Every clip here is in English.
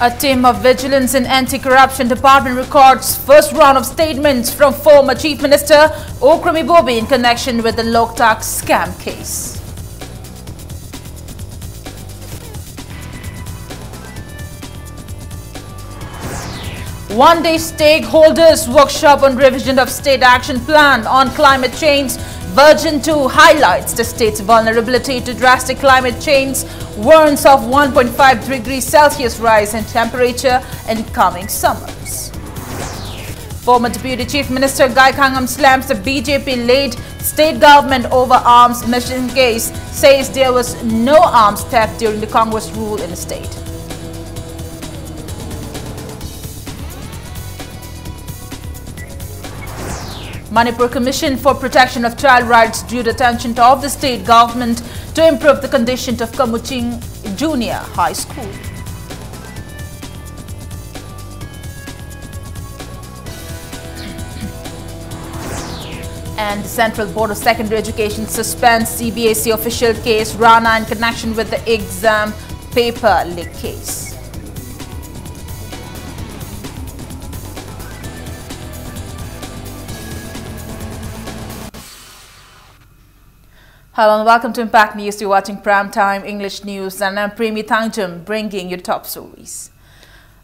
A team of Vigilance and Anti-Corruption Department records first round of statements from former Chief Minister Okram Ibobi in connection with the Loktak scam case. One-day stakeholders workshop on revision of state action plan on climate change. Version 2 highlights the state's vulnerability to drastic climate change, warns of 1.5 degrees Celsius rise in temperature in coming summers. Former Deputy Chief Minister Gai Khangam slams the BJP-led state government over arms mission case, says there was no arms theft during the Congress rule in the state. Manipur Commission for Protection of Child Rights drew the attention of the state government to improve the conditions of Kamuching Junior High School. And the Central Board of Secondary Education suspends CBSE official case Rana in connection with the exam paper leak case. Hello and welcome to Impact News. You're watching Primetime English News and I'm Premi Thangjam bringing you top stories.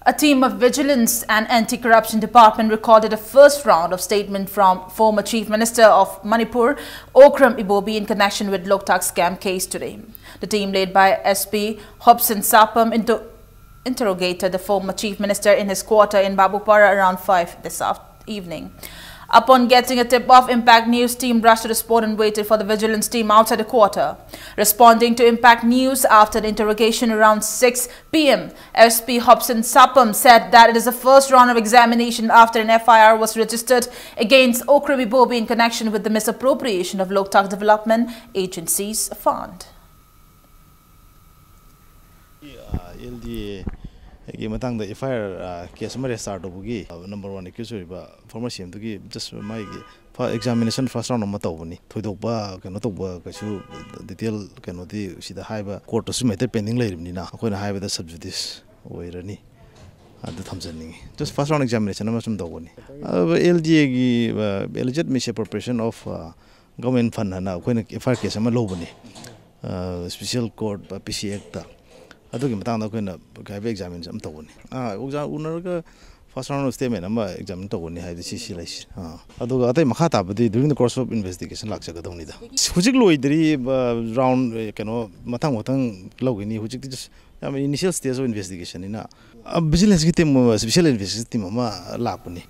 A team of Vigilance and Anti-Corruption Department recorded a first round of statement from former Chief Minister of Manipur, Okram Ibobi, in connection with Loktak scam case today. The team led by SP Hobson Sapam interrogated the former Chief Minister in his quarter in Babupara around 5 this evening. Upon getting a tip-off, Impact News team rushed to the spot and waited for the vigilance team outside the quarter. Responding to Impact News after the interrogation around 6 p.m., SP Hobson Sapam said that it is the first round of examination after an FIR was registered against Okram Ibobi in connection with the misappropriation of Loktak Development Agency's fund. The FIR case start number 1 accused former CM just my examination first round of Matobani, Todoba, cannot detail cannot see the high court to submit pending lady Nina, when I have the subjudice or any at the Thompson. Just first round examination, I must do one. LG alleged misappropriation of government fund now when FIR case I'm a lobony, special court PC Act. I took him down the examine some tone. First round of statement, I'm examining Tony had the CC. I do got a Mahata, but during the course of investigation, like Sagadonida. Fujiglo round Matang Logini, which is initial stage of investigation in a vigilance team, special investigation, Laponi.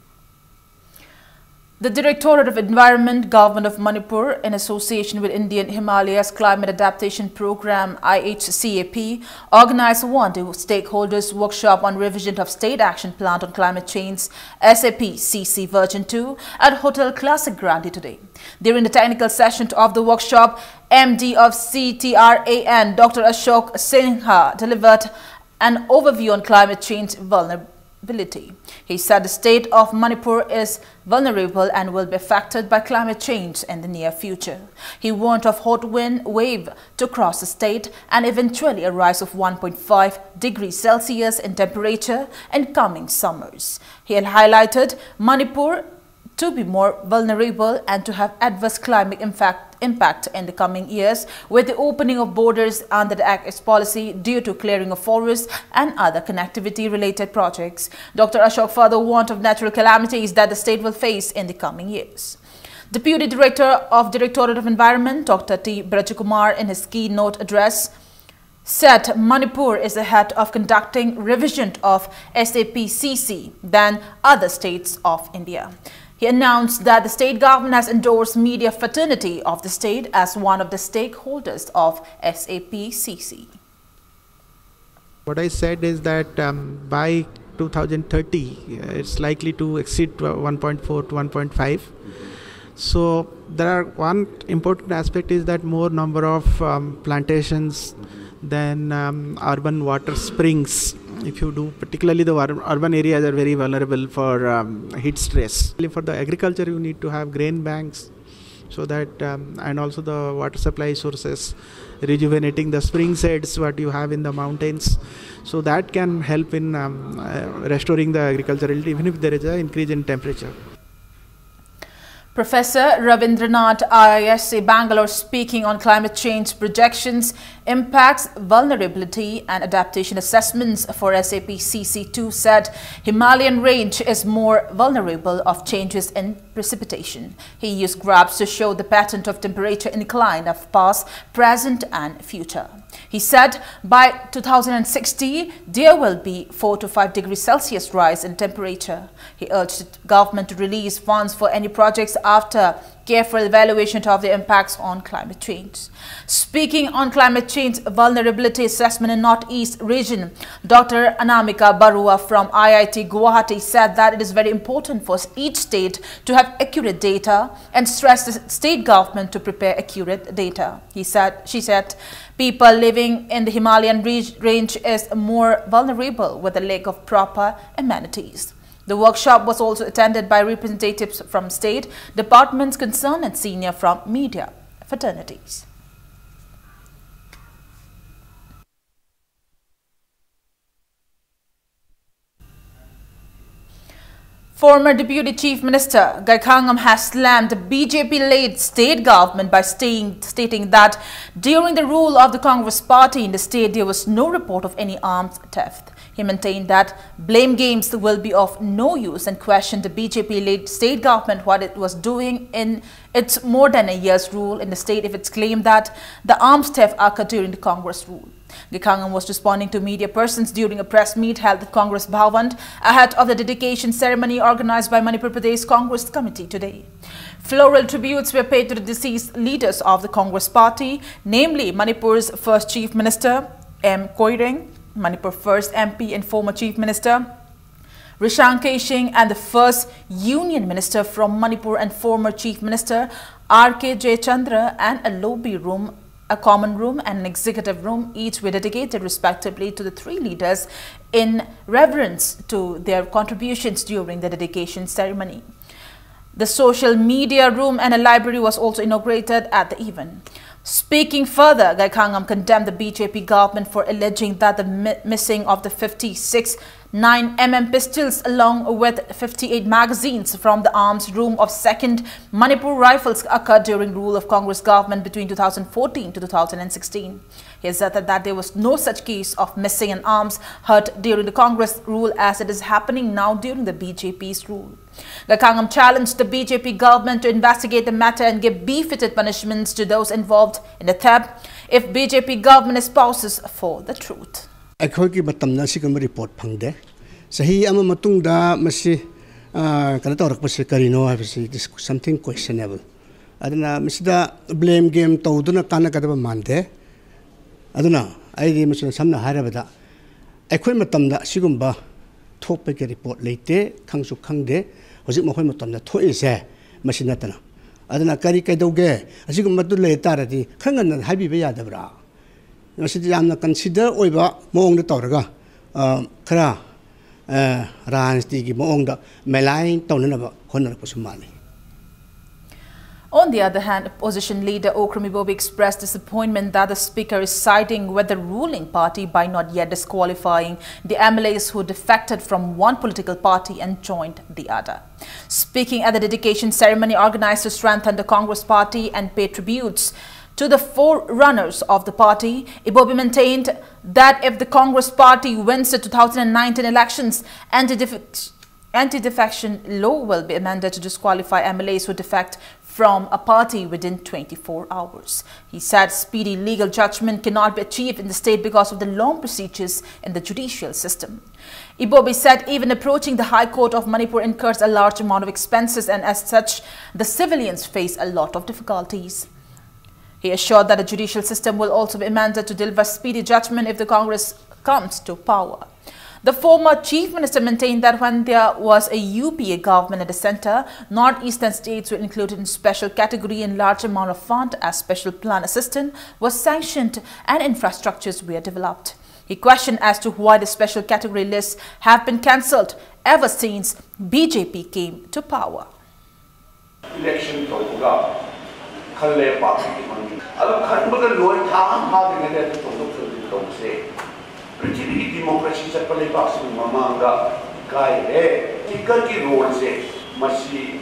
The Directorate of Environment, Government of Manipur, in association with Indian Himalayas Climate Adaptation Program (IHCAP), organized a one-day stakeholders workshop on revision of State Action Plan on Climate Change (SAP-CC Version 2) at Hotel Classic Grande today. During the technical session of the workshop, MD of CTRAN, Dr. Ashok Sinha, delivered an overview on climate change vulnerability. He said the state of Manipur is vulnerable and will be affected by climate change in the near future. He warned of hot wind wave to cross the state and eventually a rise of 1.5 degrees Celsius in temperature in coming summers. He had highlighted Manipur to be more vulnerable and to have adverse climate impact in the coming years with the opening of borders under the Act policy due to clearing of forests and other connectivity-related projects. Dr. Ashok further warned of natural calamities that the state will face in the coming years. Deputy Director of Directorate of Environment, Dr. T. Brajakumar, in his keynote address, said Manipur is ahead of conducting revision of SAP-CC than other states of India. He announced that the state government has endorsed media fraternity of the state as one of the stakeholders of SAP-CC. What I said is that by 2030, it's likely to exceed 1.4 to 1.5. So there are one important aspect is that more number of plantations than urban water springs. If you do, particularly the urban areas are very vulnerable for heat stress. For the agriculture, you need to have grain banks, so that and also the water supply sources, rejuvenating the spring sets what you have in the mountains, so that can help in restoring the agricultural even if there is an increase in temperature. Professor Ravindranath, IISc Bangalore, speaking on climate change projections, impacts, vulnerability and adaptation assessments for SAP CC2, said Himalayan range is more vulnerable of changes in precipitation. He used graphs to show the pattern of temperature incline of past, present and future. He said by 2060, there will be 4 to 5 degrees Celsius rise in temperature. He urged the government to release funds for any projects after careful evaluation of the impacts on climate change. Speaking on climate change vulnerability assessment in Northeast region, Dr. Anamika Barua from IIT Guwahati said that it is very important for each state to have accurate data and stressed the state government to prepare accurate data. She said, people living in the Himalayan range is more vulnerable with a lack of proper amenities. The workshop was also attended by representatives from state departments concerned and senior from media fraternities. Former Deputy Chief Minister Gaikhangam has slammed the BJP-led state government by stating that during the rule of the Congress party in the state, there was no report of any arms theft. He maintained that blame games will be of no use and questioned the BJP-led state government what it was doing in its more than a year's rule in the state if it's claimed that the arms theft occurred during the Congress rule. Gaikhangam was responding to media persons during a press meet held at Congress Bhavan ahead of the dedication ceremony organized by Manipur Pradesh Congress Committee today. Floral tributes were paid to the deceased leaders of the Congress party, namely Manipur's first Chief Minister M. Koireng, Manipur first MP and former Chief Minister Rishan Keshing, and the first Union Minister from Manipur and former Chief Minister R.K. Jayachandra, and a lobby room, a common room and an executive room, each were dedicated respectively to the three leaders in reverence to their contributions during the dedication ceremony. The social media room and a library was also inaugurated at the event. Speaking further, Gaikhangam condemned the BJP government for alleging that the missing of the 56 9mm pistols along with 58 magazines from the arms room of 2nd Manipur Rifles occurred during rule of Congress government between 2014 to 2016. He asserted that there was no such case of missing an arms heard during the Congress rule as it is happening now during the BJP's rule. Gaikhangam challenged the BJP government to investigate the matter and give befitted punishments to those involved in the theft if BJP government espouses for the truth. अखोई मतमना सिगम report फंगदे सही अमा मतुंगदा मसी कना तौरकपसे करिनो हाबसी this something questionable अदना मिसदा blame game तौदुना काना कदब मानदे अदना आइदि मसना समना हारबदा अखोई मतमदा सिगुम्बा थोपे के रिपोर्ट लेते खंगसु खंगदे होजिक मखोई मतमदा थोइसे मसिनतना अदना करी कैदौगे असिगुम्बा दु ले तारदि खंगन हाबिबे यादबरा consider oiba mong tawraga khara ransti gi mong da melain tawnaba honar pasumani. On the other hand, opposition leader Okram Ibobi expressed disappointment that the speaker is siding with the ruling party by not yet disqualifying the MLAs who defected from one political party and joined the other. Speaking at the dedication ceremony organized to strengthen the Congress party and pay tributes to the forerunners of the party, Ibobi maintained that if the Congress party wins the 2019 elections, anti-defection law will be amended to disqualify MLAs who defect from a party within 24 hours. He said speedy legal judgment cannot be achieved in the state because of the long procedures in the judicial system. Ibobi said even approaching the High Court of Manipur incurs a large amount of expenses, and as such, the civilians face a lot of difficulties. He assured that the judicial system will also be amended to deliver speedy judgment if the Congress comes to power. The former chief minister maintained that when there was a UPA government at the center, northeastern states were included in special category and large amount of fund as special plan assistance was sanctioned and infrastructures were developed. He questioned as to why the special category lists have been cancelled ever since BJP came to power. Election Kalle Paki Mani. Alu Kanbaga Loy Tam having a to say. Pretty democracy at Palapas in Mamanga, Kai, Speaker ki role say, Masi,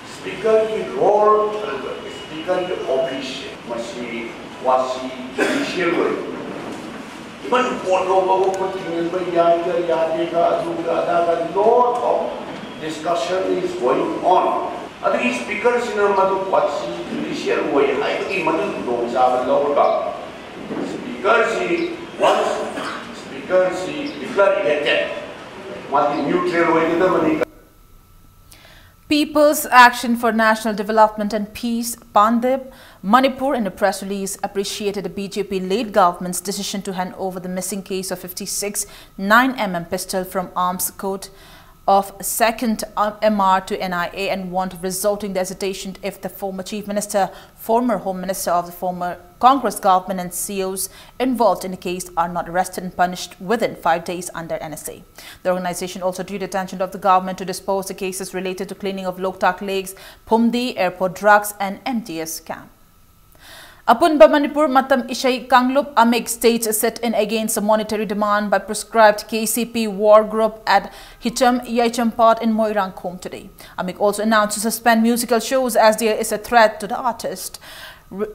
Speaker ki role, Speaker ki office, Masi, Wasi, judicial way. Even Polo continuing by Yadiga, Azuga, lot of discussion is going on. I think speakers in a Madu Wasi, judicial way, I think Madu knows our lower. Speakers, once because he declared elected. What the neutral way to the money. People's Action for National Development and Peace, Pandip, Manipur, in a press release, appreciated the BJP-led government's decision to hand over the missing case of 56 9mm pistol from Arms Court of 2nd MR to NIA and warned of resulting the hesitation if the former Chief Minister, former Home Minister of the former Congress government and CEOs involved in the case are not arrested and punished within 5 days under NSA. The organization also drew the attention of the government to dispose the cases related to cleaning of Loktak Lakes, Pumdi, airport drugs and MTS camp. Apunba Manipur Matam Ishai Kanglup Amik states sit in against a monetary demand by proscribed KCP war group at Hicham Yaichampat in Moirang Khom today. Amik also announced to suspend musical shows as there is a threat to the artist.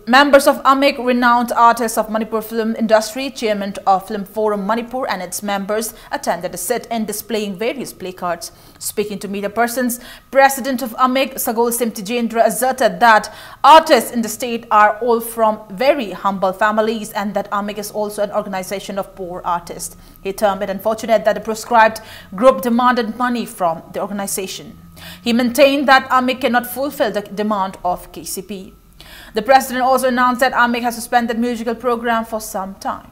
Members of AMIC, renowned artists of Manipur film industry, chairman of Film Forum Manipur and its members attended a sit-in displaying various placards. Speaking to media persons, President of AMIC, Sagol Simtijendra, asserted that artists in the state are all from very humble families and that AMIC is also an organization of poor artists. He termed it unfortunate that the proscribed group demanded money from the organization. He maintained that AMIC cannot fulfill the demand of KCP. The president also announced that AMIC has suspended musical program for some time.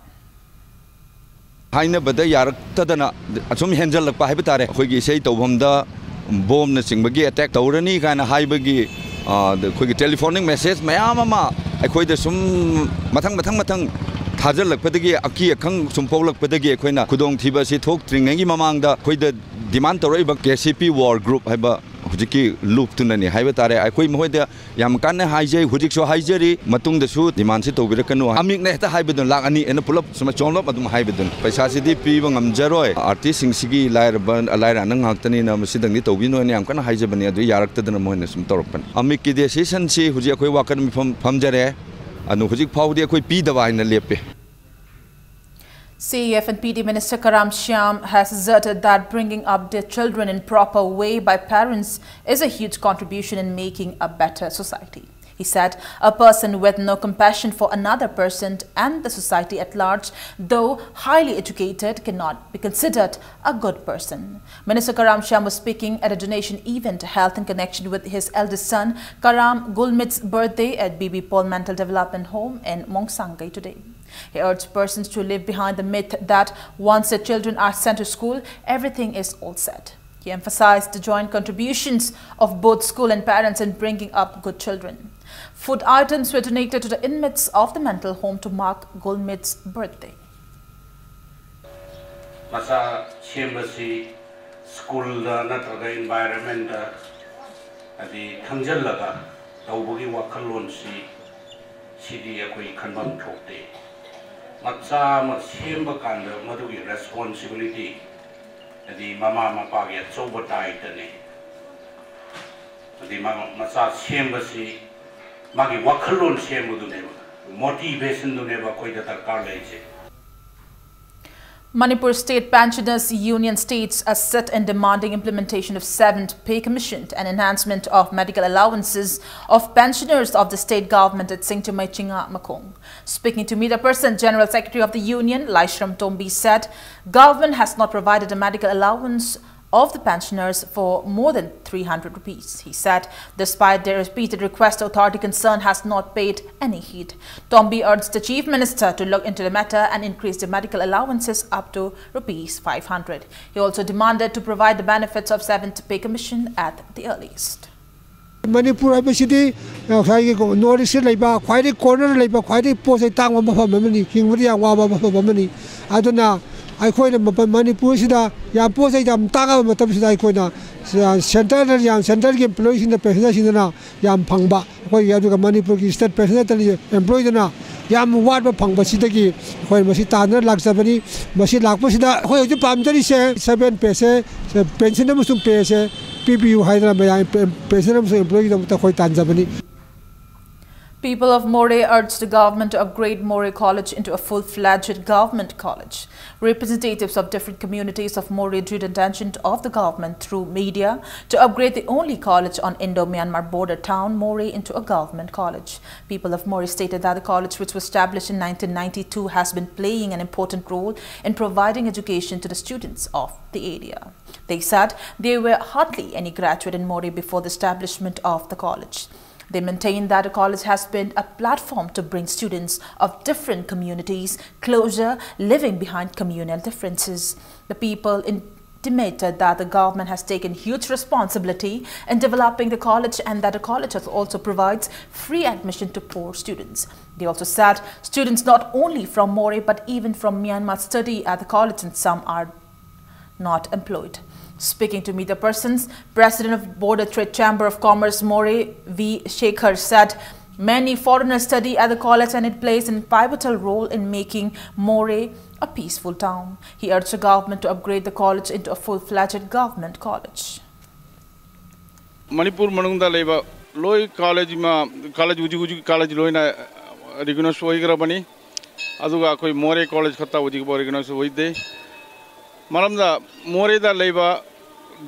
Haina bada yarak tadana asum henjal lakpa haibitare khoigi sei tawhamda bomb na singbagi attack tawrani kana haibagi khoigi telephonic message mayam ama akhoi da sum mathang thajal lakpadagi aki akhang sum pawlak padagi khoina khudong thiba si thok tringngi mamang da khoi da demand tawrai ba KCP war group haiba hujiki loop tunani haibitare akhoi moida yam kanna haijai hujik so haijari matung da su demand si tawbirakanu amik na heta haibidun lak ani ena pulap suma chonglop adum haibidun paisa si di pi bangam jaroi artist sing sigi lairban alaira nang haktani na masidang ni tawbino ani am kana haijabani adu yarak tadana moina sum tawrapan amik ki decision si huji akhoi wakan mi famjare anu hujik phawdi akhoi pi dawa ina lepe. CEF and PD Minister Karam Shyam has asserted that bringing up their children in proper way by parents is a huge contribution in making a better society. He said a person with no compassion for another person and the society at large, though highly educated, cannot be considered a good person. Minister Karam Shyam was speaking at a donation event held in connection with his eldest son Karam Gulmit's birthday at BB Paul Mental Development Home in Mongsangai today. He urged persons to leave behind the myth that once their children are sent to school, everything is all set. He emphasized the joint contributions of both school and parents in bringing up good children. Food items were donated to the inmates of the mental home to mark Gulmit's birthday. Masa chembasi school natraga environment adi thangjalaga tawbugi wakhalon si sidi akoi khanbam thokte macha ma chemba kanda madugi responsibility adi mama mapa ge choba tai tane adi macha chembasi magi wakhalon chembu du ne motivation du ne ba koi da darkar leise. Manipur State Pensioners Union states a sit in demanding implementation of 7th Pay Commission and enhancement of medical allowances of pensioners of the state government at Singtumai Chinga Makong. Speaking to media person, General Secretary of the Union, Laishram Tombi, said government has not provided a medical allowance of the pensioners for more than 300 rupees. He said, despite their repeated request, the authority concerned has not paid any heed. Tombi urged the Chief Minister to look into the matter and increase the medical allowances up to rupees 500. He also demanded to provide the benefits of 7th Pay Commission at the earliest. Manipur city, North Laiba, quite a corner, Laiba, quite a post a tang of Mamani, King Maria Waba Mamani. I don't know. ꯑꯩꯈꯣꯏꯅ ꯃꯅꯤꯄꯨꯔꯁꯤꯗ ꯌꯥꯝ ꯄꯣꯠ ꯆꯩ ꯌꯥꯝ ꯇꯥꯡꯉꯕ ꯃꯇꯝꯁꯤꯗ ꯑꯩꯈꯣꯏꯅ ꯁꯦꯟꯇꯔꯒꯤ ꯏꯝꯄ꯭ꯂꯣꯌꯤꯁꯤꯡꯗ ꯄꯦꯁꯦꯟꯖꯔꯁꯤꯡꯗꯅ ꯌꯥꯝ ꯐꯪꯕ ꯑꯩꯈꯣꯏꯒꯤ ꯑꯗꯨꯒ ꯃꯅꯤꯄꯨꯔꯒꯤ ꯁ꯭ꯇꯦꯠ ꯄꯦꯁꯦꯟꯖꯔ ꯏꯝꯄ꯭ꯂꯣꯌꯤꯗꯅ ꯌꯥꯝ ꯋꯥꯠꯄ ꯐꯪꯕꯁꯤꯗꯒꯤ ꯑꯩꯈꯣꯏ ꯃꯁꯤ ꯇꯥꯟꯅ ꯂꯥꯛꯆꯕꯅꯤ ꯃꯁꯤ ꯂꯥꯛꯄꯁꯤꯗ ꯑꯩꯈꯣꯏ ꯍꯧꯖꯤꯛ ꯄꯥꯝꯖꯔꯤꯁꯦ 7 ꯄꯦꯁꯦ ꯄꯦꯟꯁꯟ ꯑꯃꯁꯨꯡ ꯄꯦꯁꯦ ꯄꯤꯕꯤꯌꯨ ꯍꯥꯏꯗꯅ ꯃꯌꯥꯝ ꯄꯦꯟꯁꯟ ꯑꯃꯁꯨꯡ ꯏꯝꯄ꯭ꯂꯣꯌꯤꯒꯤꯗꯃꯛꯇ ꯑꯩꯈꯣꯏ ꯇꯥꯟꯖꯕꯅꯤ. People of Moreh urged the government to upgrade Moreh College into a full-fledged government college. Representatives of different communities of Moreh drew the attention of the government through media to upgrade the only college on Indo-Myanmar border town, Moreh, into a government college. People of Moreh stated that the college, which was established in 1992, has been playing an important role in providing education to the students of the area. They said there were hardly any graduate in Moreh before the establishment of the college. They maintain that the college has been a platform to bring students of different communities closer, living behind communal differences. The people intimated that the government has taken huge responsibility in developing the college and that the college also provides free admission to poor students. They also said students not only from Moreh but even from Myanmar study at the college and some are not employed. Speaking to media persons, President of Border Trade Chamber of Commerce Moreh V. Shekhar said many foreigners study at the college and it plays a pivotal role in making Moreh a peaceful town. He urged the government to upgrade the college into a full-fledged government college. Manipur manungda leba loi college college loi na recognized hoigra bani aduga koi Moreh college khata uji bo recognized hoide maramda Moreh da leba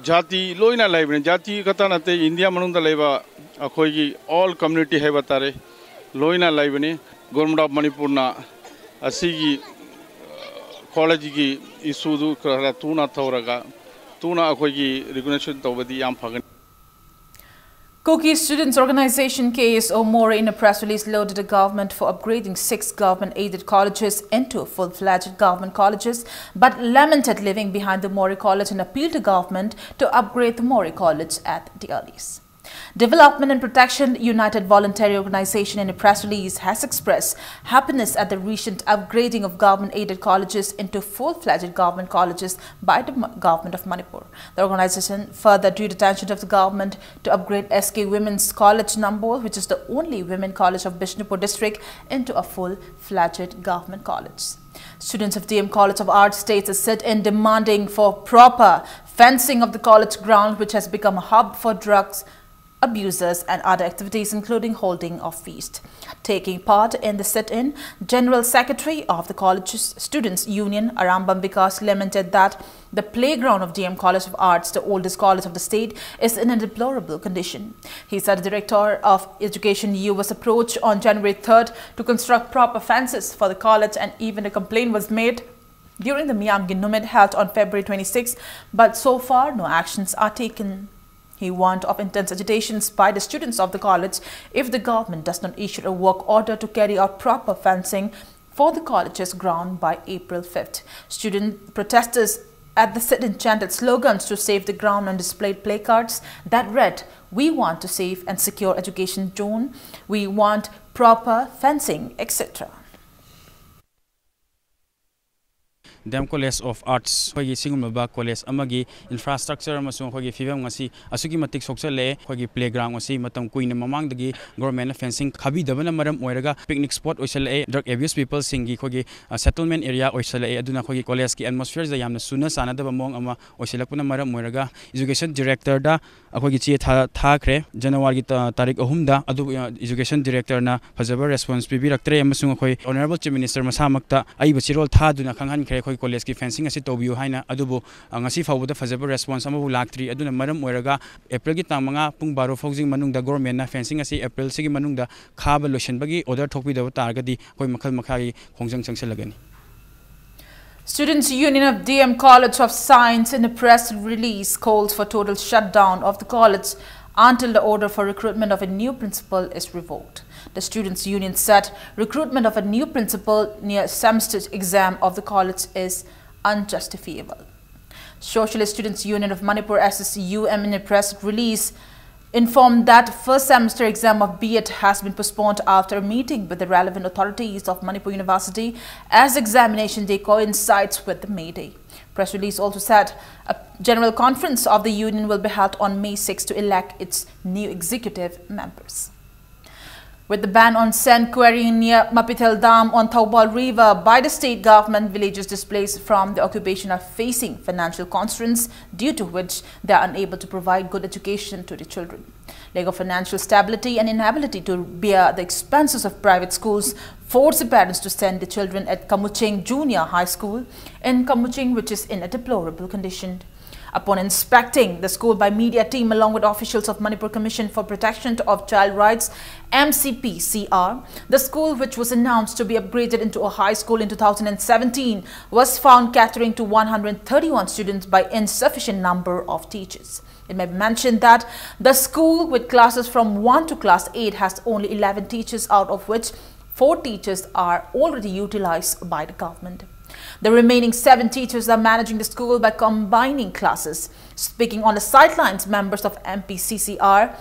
jati loina library jati kata nate India manunda leba akhoigi all community hai batare loina library government of Manipur na asigi college gi issue du kara tuna thauraga tuna akhoigi recognition tawadi yam phagan. Koki Students Organization KSO Moreh in a press release lauded the government for upgrading 6 government-aided colleges into full-fledged government colleges, but lamented living behind the Moreh College and appealed to government to upgrade the Moreh College at the earliest. Development and Protection United Voluntary Organization in a press release has expressed happiness at the recent upgrading of government-aided colleges into full-fledged government colleges by the government of Manipur. The organization further drew the attention of the government to upgrade SK Women's College Nambol, which is the only women college of Bishnupur district, into a full-fledged government college. Students of DM College of Arts states a sit-in demanding for proper fencing of the college ground, which has become a hub for drugs abusers and other activities including holding of feast. Taking part in the sit-in, General Secretary of the college's Students' Union, Arambam Vikas, lamented that the playground of DM College of Arts, the oldest college of the state, is in a deplorable condition. He said the Director of Education U was approached on January 3rd to construct proper fences for the college, and even a complaint was made during the Myanmar Numid held on February 26, but so far no actions are taken. He warned of intense agitations by the students of the college if the government does not issue a work order to carry out proper fencing for the college's ground by April 5th. Student protesters at the sit-in chanted slogans to save the ground and displayed placards that read, "We want to save and secure education zone, we want proper fencing," etc. DM College of Arts hogi singumba college amagi infrastructure amasung hogi fivem ngasi asugi matik soksale hogi playground ngasi matam kuina mamangdagi government fencing khabi dabana maram oiraga picnic spot oisale drug abuse people singi hogi settlement area oisale aduna hogi college ki atmosphere da yamna suna sana daba mong ama oiselakuna maram oiraga education director da hogi chi thakre January tarik 3 da adu education director na fajaba response bibiraktre amasung hoi honorable chief minister masamakta ai bachirol thaduna khanghan khre college ki fencing asi tobiu haina adubu ngasi fawda fajaba response amabu laktri aduna maram oiraga April gi tamanga pung 12 faujing manung da government na fencing asi April sigi manung da khaba lotion bagi order thokpi da targadi koi makhal makhagi khongjang changselagani. Students' Union of DM College of Science in a press release calls for total shutdown of the college until the order for recruitment of a new principal is revoked. The Students' Union said recruitment of a new principal near semester exam of the college is unjustifiable. Socialist Students' Union of Manipur SSUM in a press release informed that first semester exam of B.Ed has been postponed after a meeting with the relevant authorities of Manipur University as examination day coincides with the May Day. Press release also said a general conference of the union will be held on May 6 to elect its new executive members. With the ban on sand quarrying near Mapitel Dam on Thaubal River by the state government, villagers displaced from the occupation are facing financial constraints due to which they are unable to provide good education to the children. Lack of financial stability and inability to bear the expenses of private schools force the parents to send the children at Kamuching Junior High School in Kamuching, which is in a deplorable condition. Upon inspecting the school by media team along with officials of Manipur Commission for Protection of Child Rights (MCP-CR), the school, which was announced to be upgraded into a high school in 2017, was found catering to 131 students by insufficient number of teachers. It may be mentioned that the school with classes from 1 to class 8 has only 11 teachers, out of which 4 teachers are already utilized by the government. The remaining 7 teachers are managing the school by combining classes. Speaking on the sidelines, members of MPCCR,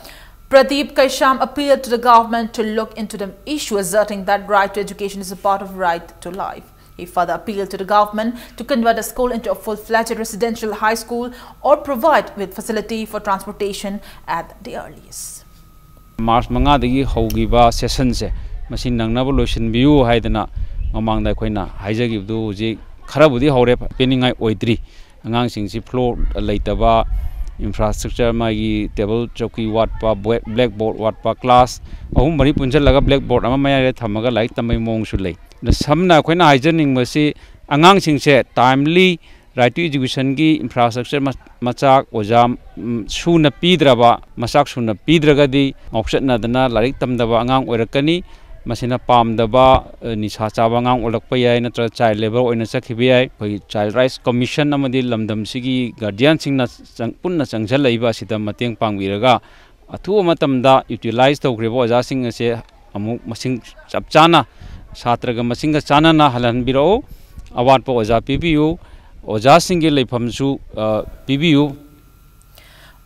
Pradeep Kaisham appealed to the government to look into the issue, asserting that right to education is a part of right to life. He further appealed to the government to convert the school into a full-fledged residential high school or provide with facility for transportation at the earliest. March 5 haugiba session se machine nangnaba lotion biu haidana mamang da khoina haijagibdu ji kharabudi hore peningai oidri angang singsi floor leitaba infrastructure magi table choki watpa blackboard watpa class ahum mari punjal laga blackboard ama maya thamaga like tamai mong su lei da samna khoina haijaning masi angang singse timely right to education gi infrastructure machak ojam suna pidraba masak suna pidragadi option na dana larik tamdaba angang oirakani masina pamdaba nisha chaba ngang olakpa yai natra child labor oina sakhibi yai khoi child rights commission amadi lamdam sigi guardian singna punna changjal laiba sida mateng pangbiraga athu matamda utilize tawgrebo oja sing ase amu masing chapchana satraga masinga chana na halan biro award po oja pbu oja singi leifamsu pbu.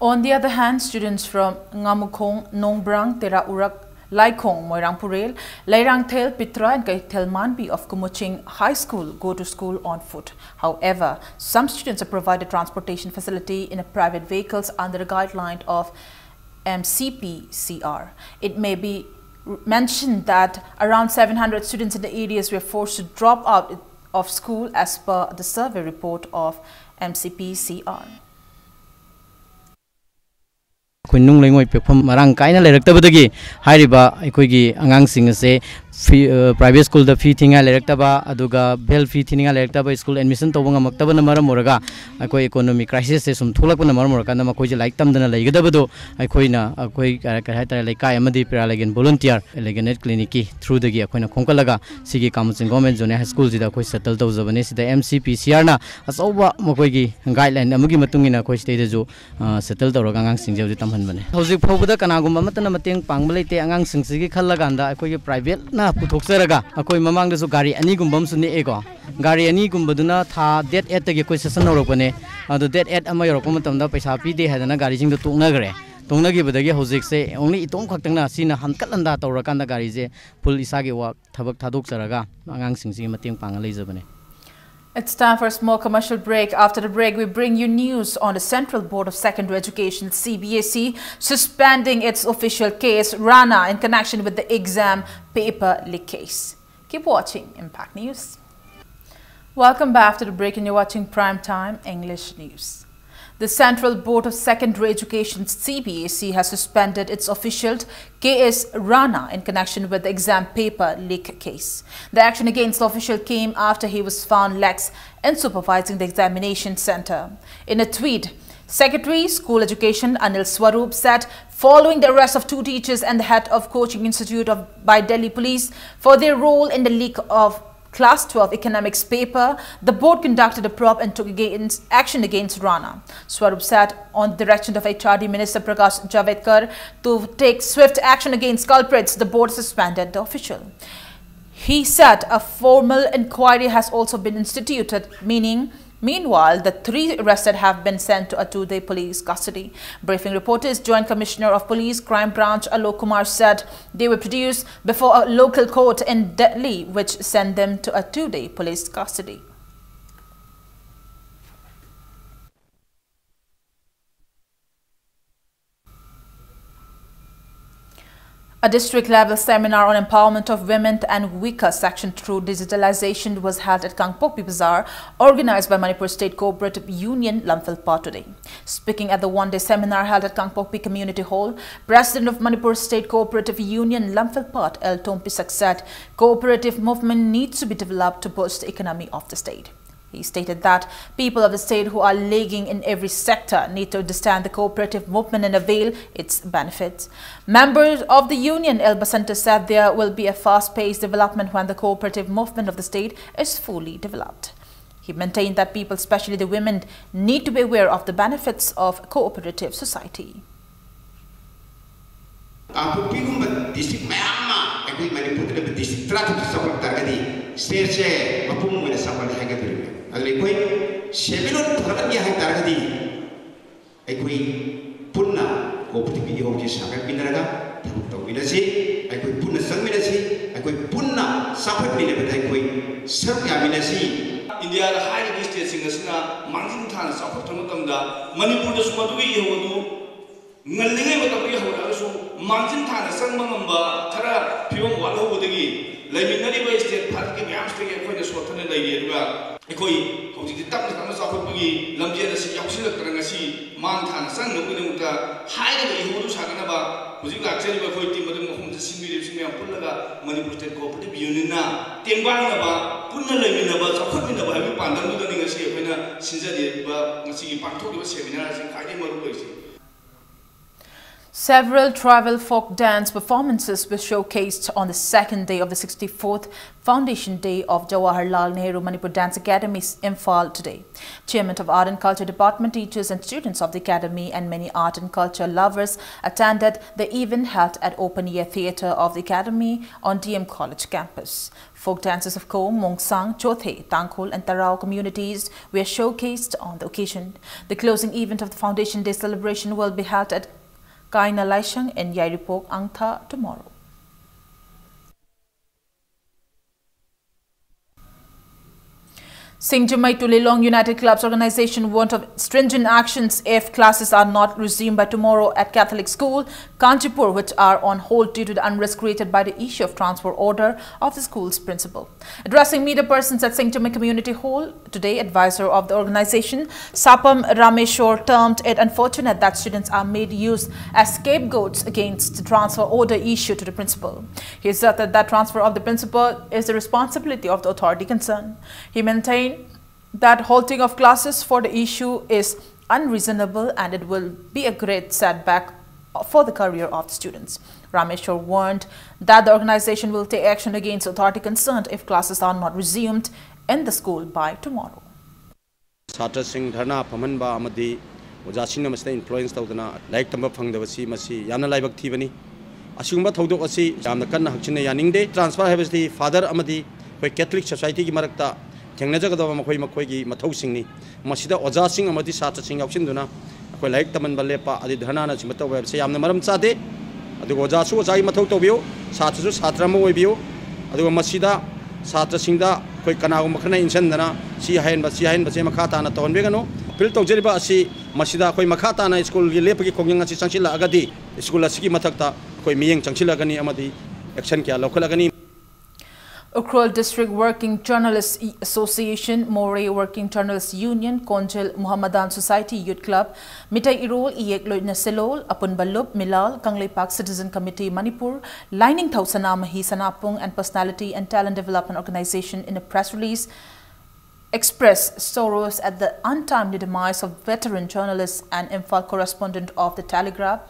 On the other hand, students from Ngamukhong, Nongbrang, Tera Urak, Laikong, Moirang Purel, Lairang Thel, Pitra and Kaithel Manbi of Kumuching High School go to school on foot. However, some students are provided transportation facility in a private vehicles under the guideline of MCP-CR. It may be mentioned that around 700 students in the areas were forced to drop out of school as per the survey report of MCP-CR. Kunung lengoi pekpam marang kaina leraktabadagi hairiba aikoigi angangsing ase private school da fee thinga leraktaba aduga bel fee thinga leraktaba school admission tobanga maktaba na maram moraga akoi economic crisis se sum thulakuna maram moraga na makoi je like tamdana leigadabado aikoina akoi haitara leikai amadi piralagen volunteer elegenet clinic ki through dagi akoina khongkalaga sigi kamuching government junior high school jida akoi settle tawjabane sida MCPCR na asoba makoi gi guideline amugi matungina akoi state ju settle tawraga angangsing je tamhan bane hojik phobada kanagumba matana mateng pangbaleite angangsing sigi khallaganda akoi private na puthokjaraga akoi mamang da su gari ani gumbam su ne ego gari ani gumbaduna tha date 8 tagi koi session norokone adu date 8 ama yorok matamda paisa pi de hadana gari jing da toknagre tongnagi badagi hojik se only itom khaktangna sina hankatlanda tawrakanda gari je full isagi wa thabak thadok jaraga angang singsi mateng pang leijabane. It's time for a small commercial break. After the break, we bring you news on the Central Board of Secondary Education, CBSE, suspending its official case, Rana, in connection with the exam paper leak case. Keep watching Impact News. Welcome back to the break, and you're watching Prime Time English News. The Central Board of Secondary Education, CBSE, has suspended its official KS Rana in connection with the exam paper leak case. The action against the official came after he was found lax in supervising the examination center. In a tweet, Secretary School Education Anil Swarup said, following the arrest of 2 teachers and the head of coaching institute by Delhi police for their role in the leak of Class 12 economics paper, the board conducted a probe and took action against Rana. Swarup said on the direction of HRD Minister Prakash Javadekar to take swift action against culprits, the board suspended the official. He said a formal inquiry has also been instituted, meaning Meanwhile, the 3 arrested have been sent to a 2-day police custody. Briefing reporters, Joint Commissioner of Police Crime Branch Alok Kumar said they were produced before a local court in Delhi, which sent them to a 2-day police custody. A district-level seminar on empowerment of women and weaker section through digitalization was held at Kangpokpi Bazaar, organized by Manipur State Cooperative Union, Lamphilpa today. Speaking at the one-day seminar held at Kangpokpi Community Hall, President of Manipur State Cooperative Union, Lamphilpa L. Tompisak said cooperative movement needs to be developed to boost the economy of the state. He stated that people of the state who are lagging in every sector need to understand the cooperative movement and avail its benefits. Members of the union, El Basanta, said there will be a fast-paced development when the cooperative movement of the state is fully developed. He maintained that people, especially the women, need to be aware of the benefits of cooperative society. Alikoi semelon tharakan ya hai taragadi aikoi punna cooperative hoki sakat binaraga thabuk tawinasi aikoi punna sangminasi aikoi punna sapat bile badai koi saruk yaminasi India la high state singasna mangin thana sapat thamatamda Manipur da sumadu yodu ngallingai matabi hawra su mangin thana sangmangamba thara phiom walo bodagi laiminari ba state phat ke myam state ke khoi da sothana lai yeruga Ekoi, kau jadi tak nak sama sahabat pergi, lamjia nasi yang silap terang nasi, mantan sang nunggu nunggu hai dengan ibu tu sangat apa, mesti laksan juga kau tim macam macam sini yang pun laga Manipur State Cooperative Union na, tembang apa, pun na lagi apa, sahabat ni apa, kami pandang tu dengan nasi, kau na sinja dia, nasi pantok dia seminar nasi kaya dia malu bersih. Several tribal folk dance performances were showcased on the second day of the 64th Foundation Day of Jawaharlal Nehru Manipur Dance Academy in Imphal today. Chairman of Art and Culture Department, teachers and students of the academy and many art and culture lovers attended the event held at Open Air Theatre of the academy on DM College campus. Folk dances of Kom, Mongsang, Chothe, Tangkhul and Tarao communities were showcased on the occasion. The closing event of the Foundation Day celebration will be held at Kaina Laishang in Yairipok, Angtha tomorrow. Singjamai to Lilong United Clubs organization warned of stringent actions if classes are not resumed by tomorrow at Catholic School, Kanchipur, which are on hold due to the unrest created by the issue of transfer order of the school's principal. Addressing media persons at Singjamai Community Hall today, advisor of the organization, Sapam Rameshwar, termed it unfortunate that students are made use as scapegoats against the transfer order issue to the principal. He asserted that transfer of the principal is the responsibility of the authority concerned. He maintained that halting of classes for the issue is unreasonable and it will be a great setback for the career of the students. Rameshwar warned that the organization will take action against the authority concerned if classes are not resumed in the school by tomorrow. Satra Singh Dharna Pamanba Amadi Ujasina must influence Todana, like Tamba Pangdavasi, Masi, Yana Laibak Tivani, Asumba Todoasi, Jamakan Hakchina Yaninde, transfer has the father Amadi, by Catholic Society Marakta. Tengnajagada Makoi Makoi Matosing, Masida Ozasing Amadi Sata Sing of Sinduna, a like Taman Balepa, Adidhana, Simato web, say I'm the Maram Sade, Adu Ozasu, Zai Matotobio, Satus, Satramo Webio, Adu Masida, Satra Sinda, Koikana Makana in Sendana, Siahan, Basiahan, Basemakata, and Ton Vegano, Pilto Jeriba, see Masida, Koi Makata, school Lepi Kongan Sanchila Agadi, school Siki Matakta, Koi Ming Chanchila Gani Amadi, Exenkia, local Agani. Ukhrul District Working Journalists Association, Moray Working Journalists Union, Konjil Muhammadan Society Youth Club, Mitai Irol, Iek Loidna Selol, Apun Balup, Milal, Kangleipak Citizen Committee Manipur, Lining Tausana Mahi Sanapung and Personality and Talent Development Organization in a press release expressed sorrows at the untimely demise of veteran journalist and Imphal correspondent of the Telegraph,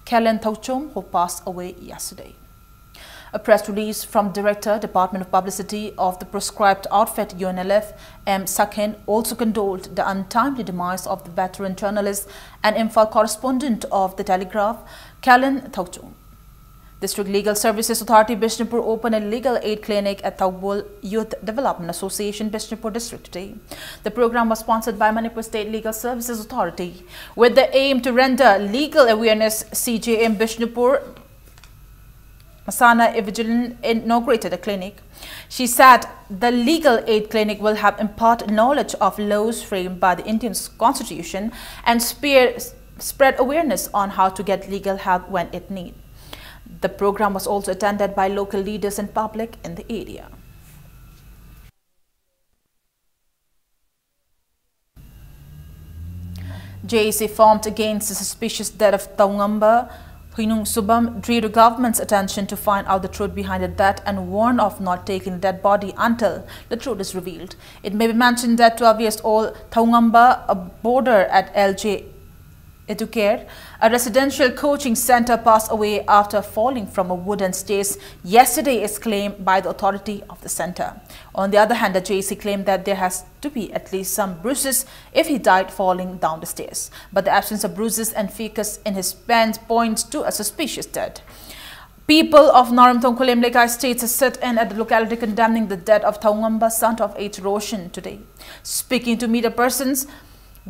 Kellen Tauchom, who passed away yesterday. A press release from Director, Department of Publicity of the proscribed outfit UNLF, M. Sakhen, also condoled the untimely demise of the veteran journalist and Imphal correspondent of the Telegraph, Kellen Tauchung. District Legal Services Authority Bishnupur opened a legal aid clinic at Thaubol Youth Development Association, Bishnupur District today. The program was sponsored by Manipur State Legal Services Authority. With the aim to render legal awareness, CJM Bishnupur Masana Evangeline inaugurated a clinic. She said the legal aid clinic will have impart knowledge of laws framed by the Indian Constitution and spread awareness on how to get legal help when it needs. The program was also attended by local leaders and public in the area. JAC formed against the suspicious death of Taungamba Huinung Subam drew the government's attention to find out the truth behind the death and warned of not taking the dead body until the truth is revealed. It may be mentioned that 12-year-old Taungamba, a boarder at LJ Educare, a residential coaching center, passed away after falling from a wooden stairs yesterday, is claimed by the authority of the center. On the other hand, the JC claimed that there has to be at least some bruises if he died falling down the stairs. But the absence of bruises and ficus in his pants points to a suspicious death. People of Naramthong Kulem Lekai states a sit-in at the locality condemning the death of Taungamba, son of H. Roshan, today. Speaking to media persons,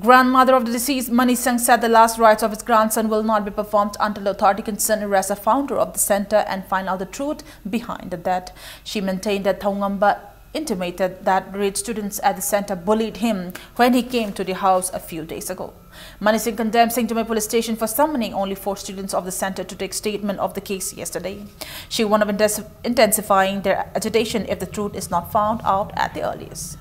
grandmother of the deceased, Mani Singh, said the last rites of his grandson will not be performed until the authority concerned arrests the founder of the center and find out the truth behind the death. She maintained that Taungamba intimated that grade students at the center bullied him when he came to the house a few days ago. Mani Singh condemned Singtamay police station for summoning only 4 students of the center to take statement of the case yesterday. She warned of intensifying their agitation if the truth is not found out at the earliest.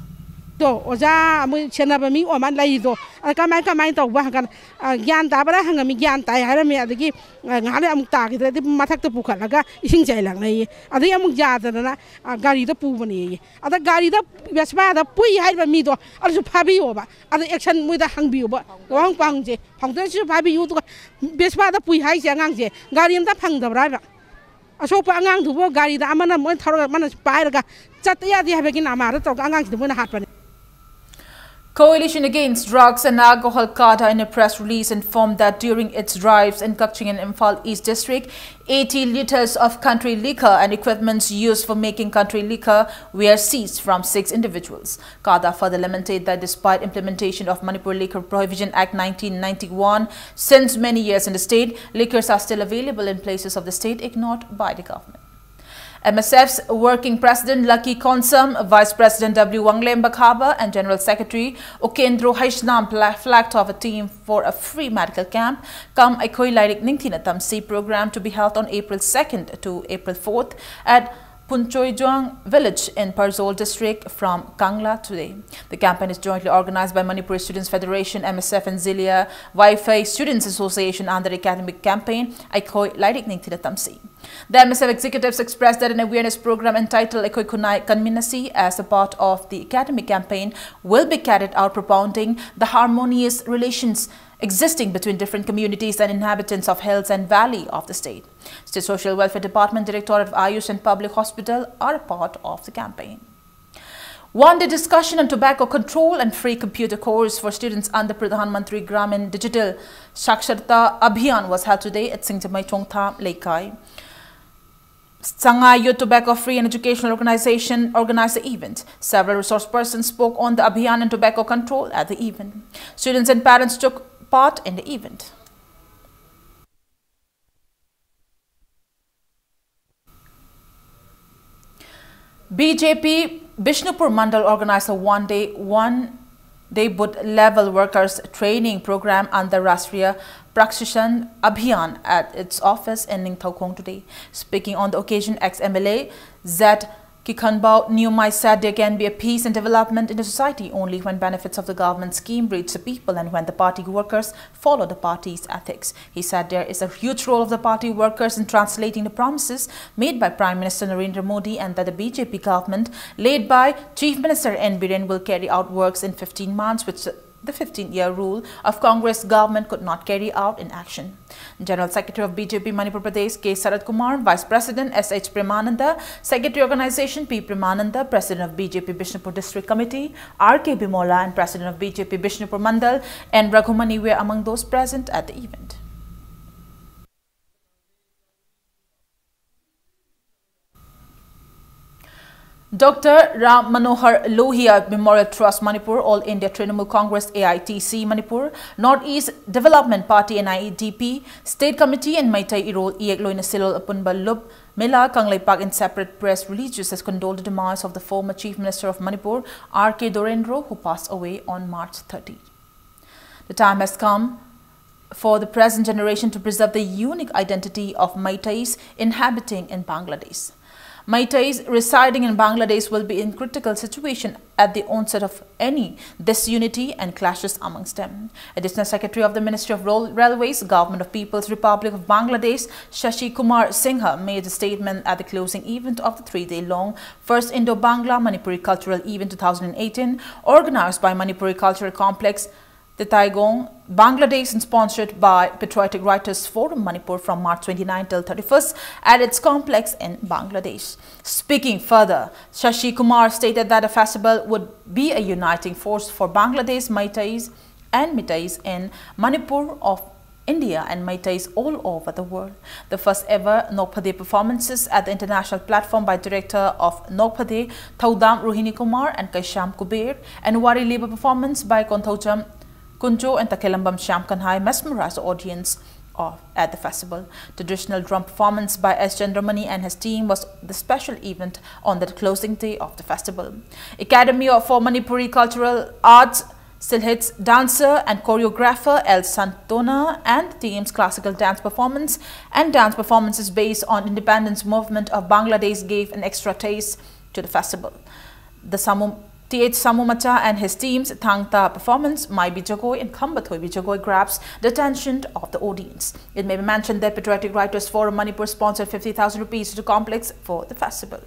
Do oja amu chena ba mi oman lai do kamai to ba kan gyan ta bara hangami gyan tai hara me adagi ngale amuk ta ki de mathak to pukha laga ising jai lang nei adai amuk ja da na gari da pu bani ada gari da besba da pui hai ba mi do alu phabi o ba ada action mu da hang bi o ba wang pang je phang de su phabi yu to besba da pui hai je ngang je gari da phang da ra ba asok pa ngang thu bo gari da amana mo thar mana pai ra chat ya di ha be ki na ma ra to ngang ki mo na hat pa. Coalition Against Drugs and Alcohol CADA in a press release informed that during its drives in Kakching and Imphal East District, 80 liters of country liquor and equipments used for making country liquor were seized from 6 individuals. CADA further lamented that despite implementation of Manipur Liquor Prohibition Act 1991, since many years in the state, liquors are still available in places of the state ignored by the government. MSF's Working President Lucky Konsam, Vice President W. Wanglem Bakhaba and General Secretary Ukendro Haishnam flagged off a team for a free medical camp come Aikoi Lairik Ningthina Tamsi program to be held on April 2nd to April 4th at Punchoijuang village in Parzol district from Kangla today. The campaign is jointly organized by Manipur Students Federation, MSF and Zilia Wi-Fi Students Association under the academic campaign Aikoi Lairik Ningthina Tamsi. The MSF executives expressed that an awareness program entitled Aikoi Kunai Kanminasi as a part of the academic campaign will be carried out propounding the harmonious relations existing between different communities and inhabitants of hills and valley of the state. State Social Welfare Department, Directorate of Ayush and Public Hospital are a part of the campaign. One-day discussion on tobacco control and free computer course for students under Pradhan Mantri Gramin Digital Saksharta Abhiyan was held today at Singtamay Chongtha, Lekai. Sangha Youth Tobacco Free and Educational Organization organized the event. Several resource persons spoke on the Abhiyan and tobacco control at the event. Students and parents took part in the event. BJP Bishnupur Mandal organized a one-day booth level workers training program under Rashtriya Prakshashan Abhiyan at its office in Ningthaukhong today. Speaking on the occasion, ex-MLA Z. Kikhanbao Newmai said there can be a peace and development in the society only when benefits of the government scheme reach the people and when the party workers follow the party's ethics. He said there is a huge role of the party workers in translating the promises made by Prime Minister Narendra Modi and that the BJP government led by Chief Minister N. Biren will carry out works in 15 months which the 15-year rule of Congress government could not carry out in action. General Secretary of BJP Manipur Pradesh K. Sarat Kumar, Vice President S.H. Premananda, Secretary Organization P. Premananda, President of BJP Bishnupur District Committee R.K. Bimola and President of BJP Bishnupur Mandal N. Raghumani were among those present at the event. Dr. Ram Manohar Lohia Memorial Trust Manipur, All India Trinamool Congress AITC Manipur, Northeast Development Party NIEDP, State Committee and Maitai Irol Iek Loina Silol Apunba Lup, Mela Kangleipak in separate press releases has condoled the demise of the former Chief Minister of Manipur, R.K. Dorendro, who passed away on March 30. The time has come for the present generation to preserve the unique identity of Maitais inhabiting in Bangladesh. Maitais residing in Bangladesh will be in critical situation at the onset of any disunity and clashes amongst them. Additional Secretary of the Ministry of Railways, Government of People's Republic of Bangladesh, Shashi Kumar Singha, made a statement at the closing event of the three-day-long First Indo-Bangla Manipuri Cultural Event 2018, organized by Manipuri Cultural Complex, the Taigong, Bangladesh, and sponsored by Patriotic Writers Forum Manipur from March 29 till 31st at its complex in Bangladesh. Speaking further, Shashi Kumar stated that the festival would be a uniting force for Bangladesh, Maitais and Mitais in Manipur of India and Maitais all over the world. The first ever Nokpade performances at the international platform by director of Nokpade, Thaudam Rohini Kumar and Kaisham Kuber, and Wari Labor performance by Konthojam Kunjo and Takelambam Shyam Kanhai mesmerized the audience at the festival. Traditional drum performance by S. Chandramani and his team was the special event on the closing day of the festival. Academy for Manipuri Cultural Arts still hits dancer and choreographer El Santona and the team's classical dance performance and dance performances based on independence movement of Bangladesh gave an extra taste to the festival. The T.H. Samumacha and his team's Thangta performance, Mai Bijagoi and Kambathoi Bijagoi, grabs the attention of the audience. It may be mentioned that Patriotic Writers Forum Manipur sponsored 50,000 rupees to the complex for the festival.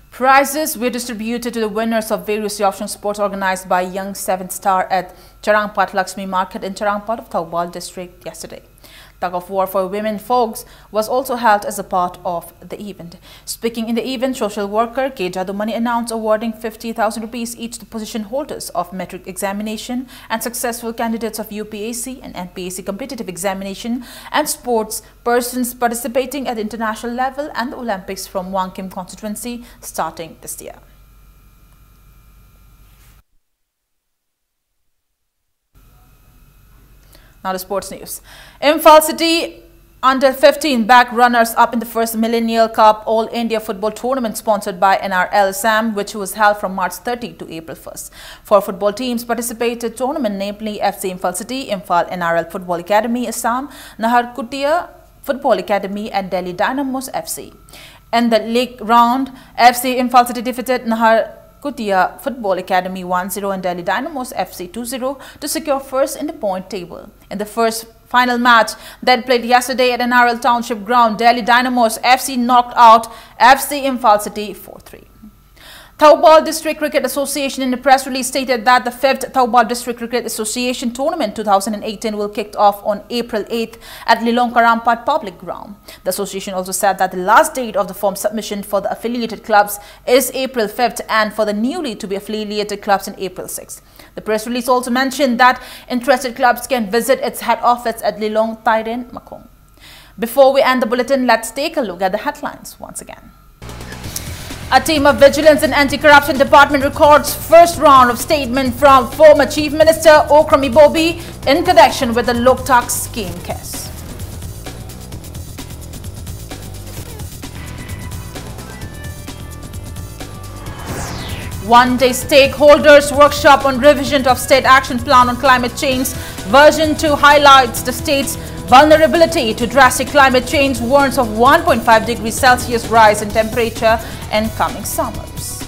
Prizes were distributed to the winners of various option sports organized by Young 7th Star at Charangpat Lakshmi Market in Charangpat of Taubal district yesterday. Tug of war for women folks was also held as a part of the event. Speaking in the event, social worker K. Jadumani announced awarding 50,000 rupees each to position holders of metric examination and successful candidates of UPAC and NPAC competitive examination and sports persons participating at the international level and the Olympics from Wangkim constituency starting this year. Now the sports news. Imphal City under 15 back runners up in the first Millennial Cup All India Football Tournament sponsored by NRL Assam, which was held from March 30 to April 1st. Four football teams participated tournament, namely FC Imphal City, Imphal NRL Football Academy Assam, Naharkutia Football Academy and Delhi Dynamos FC. In the league round, FC Imphal City defeated Naharkutia Football Academy 1-0 and Delhi Dynamos FC 2-0 to secure first in the point table. In the first final match that played yesterday at NRL Township Ground, Delhi Dynamos FC knocked out FC Imphal City 4-3. Taubal District Cricket Association in the press release stated that the 5th Taubal District Cricket Association Tournament 2018 will kick off on April 8th at Lilong Karampat Public Ground. The association also said that the last date of the form submission for the affiliated clubs is April 5th and for the newly to be affiliated clubs in April 6th. The press release also mentioned that interested clubs can visit its head office at Lilong Tairen Makong. Before we end the bulletin, let's take a look at the headlines once again. A team of Vigilance and Anti-Corruption Department records first round of statement from former Chief Minister Okrami Bobi in connection with the Loktak scheme case. One-day stakeholders workshop on revision of State Action Plan on Climate Change version 2 highlights the state's vulnerability to drastic climate change, warns of 1.5 degrees Celsius rise in temperature in coming summers.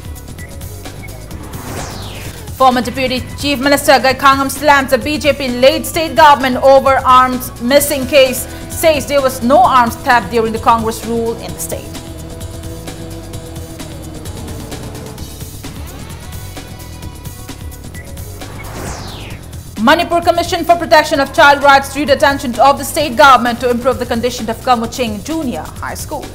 Former Deputy Chief Minister Gaikangam slams the BJP late state government over arms missing case, says there was no arms theft during the Congress rule in the state. Manipur Commission for Protection of Child Rights drew the attention of the state government to improve the condition of Kamuching Junior High School.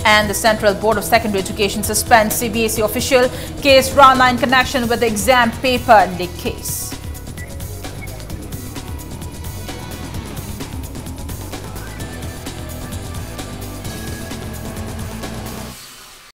And the Central Board of Secondary Education suspends CBSE official case Rana in connection with the exam paper leak case.